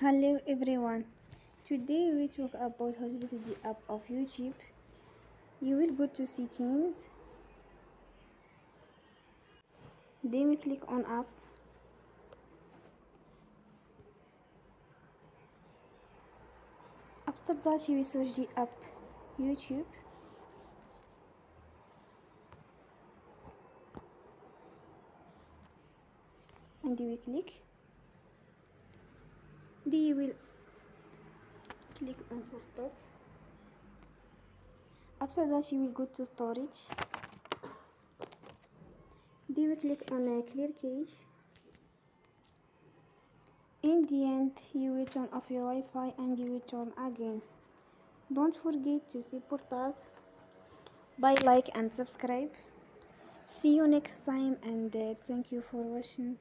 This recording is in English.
Hello everyone. Today we talk about how to use the app of YouTube. You will go to settings, then we click on apps. After that you will search the app YouTube. And you will click. Then you will click on full stop. After that you will go to storage. Then we click on clear cache. In the end you will turn off your Wi-Fi and you will turn again. Don't forget to support us by like and subscribe. See you next time and thank you for watching.